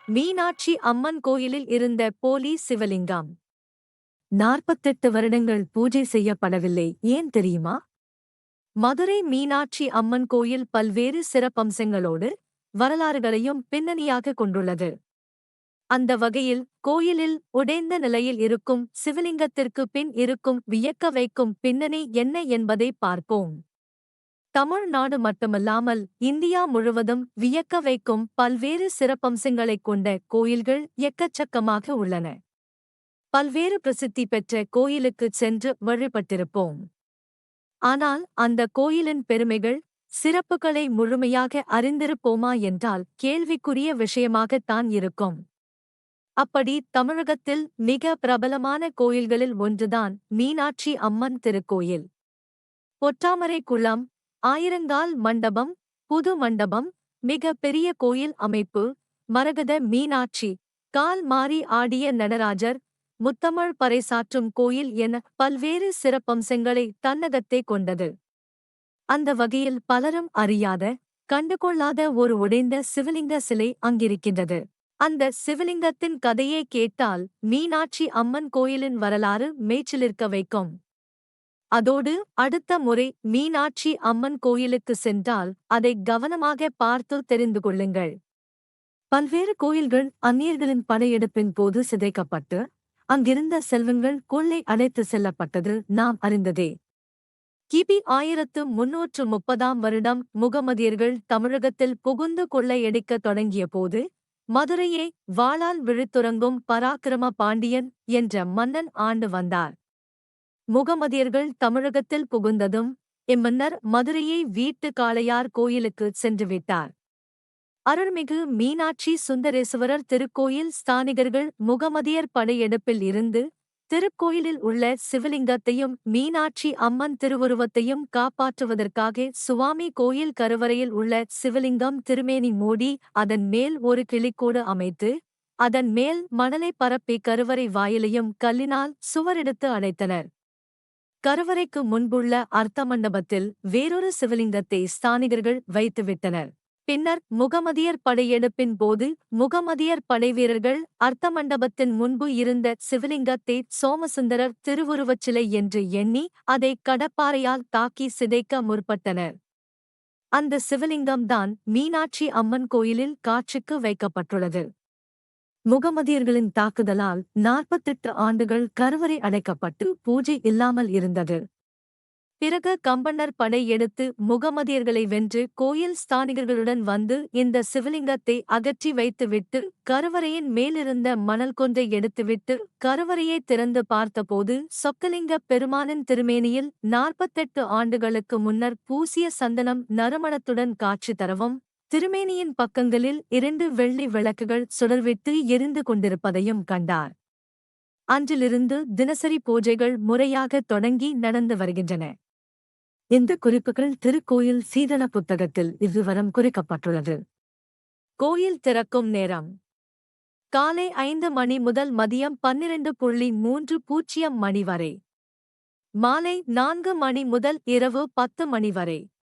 மீனாட்சி அம்மன் கோயிலில் இருந்த போலி சிவலிங்கம் 48 வருடங்கள் பூஜை செய்யப்படவில்லை, ஏன் தெரியுமா? மதுரை மீனாட்சி அம்மன் கோயில் பல்வேறு சிறப்பம்சங்களோடு வரலாறுகளையும் பின்னணியாக கொண்டுள்ளது. அந்த வகையில் கோயிலில் உடைந்த நிலையில் இருக்கும் சிவலிங்கத்திற்கு பின் இருக்கும் வியக்க வைக்கும் பின்னணி என்ன என்பதை பார்ப்போம். தமிழ்நாடு மட்டுமல்லாமல் இந்தியா முழுவதும் வியக்க வைக்கும் பல்வேறு சிறப்பம்சங்களைக் கொண்ட கோயில்கள் எக்கச்சக்கமாக உள்ளன. பல்வேறு பிரசித்தி பெற்ற கோயிலுக்குச் சென்று வழிபட்டிருப்போம். ஆனால் அந்த கோயிலின் பெருமைகள், சிறப்புகளை முழுமையாக அறிந்திருப்போமா என்றால் கேள்விக்குரிய விஷயமாகத்தான் இருக்கும். அப்படி தமிழகத்தில் மிக பிரபலமான கோயில்களில் ஒன்றுதான் மீனாட்சி அம்மன் திருக்கோயில். பொற்றாமரை குளம், ஆயிரங்கால் மண்டபம், புது மண்டபம், மிக பெரிய கோயில் அமைப்பு, மரகத மீனாட்சி, கால் மாறி ஆடிய நடராஜர், முத்தமிழ் பறைசாற்றும் கோயில் என பல்வேறு சிறப்பம்சங்களை தன்னகத்தே கொண்டது. அந்த வகையில் பலரும் அறியாத, கண்டுகொள்ளாத ஒரு உடைந்த சிவலிங்க சிலை அங்கிருக்கின்றது. அந்த சிவலிங்கத்தின் கதையை கேட்டால் மீனாட்சி அம்மன் கோயிலின் வரலாறு மெய்சிலிர்க்க வைக்கும். அதோடு அடுத்த முறை மீனாட்சி அம்மன் கோயிலுக்கு சென்றால் அதை கவனமாக பார்த்து தெரிந்து கொள்ளுங்கள். பல்வேறு கோயில்கள் அந்நியர்களின் படையெடுப்பின் போது சிதைக்கப்பட்டு அங்கிருந்த செல்வங்கள் கொள்ளை அழைத்து செல்லப்பட்டது நாம் அறிந்ததே. கிபி 1330ஆம் வருடம் முகமதியர்கள் தமிழகத்தில் புகுந்து கொள்ளையடிக்கத் தொடங்கிய போது மதுரையை வாளால் விழித்துறங்கும் பராக்கிரம பாண்டியன் என்ற மன்னன் ஆண்டு வந்தார். முகமதியர்கள் தமிழகத்தில் புகுந்ததும் இம்மன்னர் மதுரையை வீட்டு காளையார் கோயிலுக்கு சென்றுவிட்டார். அருள்மிகு மீனாட்சி சுந்தரேசுவரர் திருக்கோயில் ஸ்தானிகர்கள் முகமதியர் படையெடுப்பில் இருந்து திருக்கோயிலில் உள்ள சிவலிங்கத்தையும் மீனாட்சி அம்மன் திருவுருவத்தையும் காப்பாற்றுவதற்காக சுவாமி கோயில் கருவறையில் உள்ள சிவலிங்கம் திருமேனி மூடி அதன் மேல் ஒரு கிளிக்கூடு அமைத்து அதன் மேல் மணலை பரப்பி கருவறை வாயிலையும் கல்லினால் சுவரெடுத்து அடைத்தனர். கருவறைக்கு முன்புள்ள அர்த்த மண்டபத்தில் வேறொரு சிவலிங்கத்தை ஸ்தானிகர்கள் வைத்துவிட்டனர். பின்னர் முகமதியர் படையெடுப்பின் போது முகமதியர் படைவீரர்கள் அர்த்த மண்டபத்தின் முன்பு இருந்த சிவலிங்கத்தை சோமசுந்தரர் திருவுருவச்சிலை என்று எண்ணி அதை கடப்பாறையால் தாக்கி சிதைக்க முற்பட்டனர். அந்த சிவலிங்கம்தான் மீனாட்சி அம்மன் கோயிலில் காட்சிக்கு வைக்கப்பட்டுள்ளது. முகமதியர்களின் தாக்குதலால் 48 ஆண்டுகள் கருவறை அடைக்கப்பட்டு பூஜை இல்லாமல் இருந்தது. பிறகு கம்பண்ணர் படை எடுத்து முகமதியர்களை வென்று கோயில் ஸ்தானிகர்களுடன் வந்து இந்த சிவலிங்கத்தை அகற்றி வைத்துவிட்டு கருவறையின் மேலிருந்த மணல் கொன்றை எடுத்துவிட்டு கருவறையை திறந்து பார்த்தபோது சொக்கலிங்க பெருமானின் திருமேனியில் 48 ஆண்டுகளுக்கு முன்னர் பூசிய சந்தனம் நறுமணத்துடன் காட்சி தரவும் திருமேனியின் பக்கங்களில் 2 வெள்ளி விளக்குகள் சுடர்விட்டு எரிந்து கொண்டிருப்பதையும் கண்டார். அன்றிலிருந்து தினசரி பூஜைகள் முறையாக தொடங்கி நடந்து வருகின்றன. இந்த குறிப்புகள் திருக்கோயில் சீதன புத்தகத்தில் இவ்விவரம் குறிக்கப்பட்டுள்ளது. கோயில் திறக்கும் நேரம் காலை 5 மணி முதல் மதியம் 12:30 மணி வரை, மாலை 4 மணி முதல் இரவு 10 மணி வரை.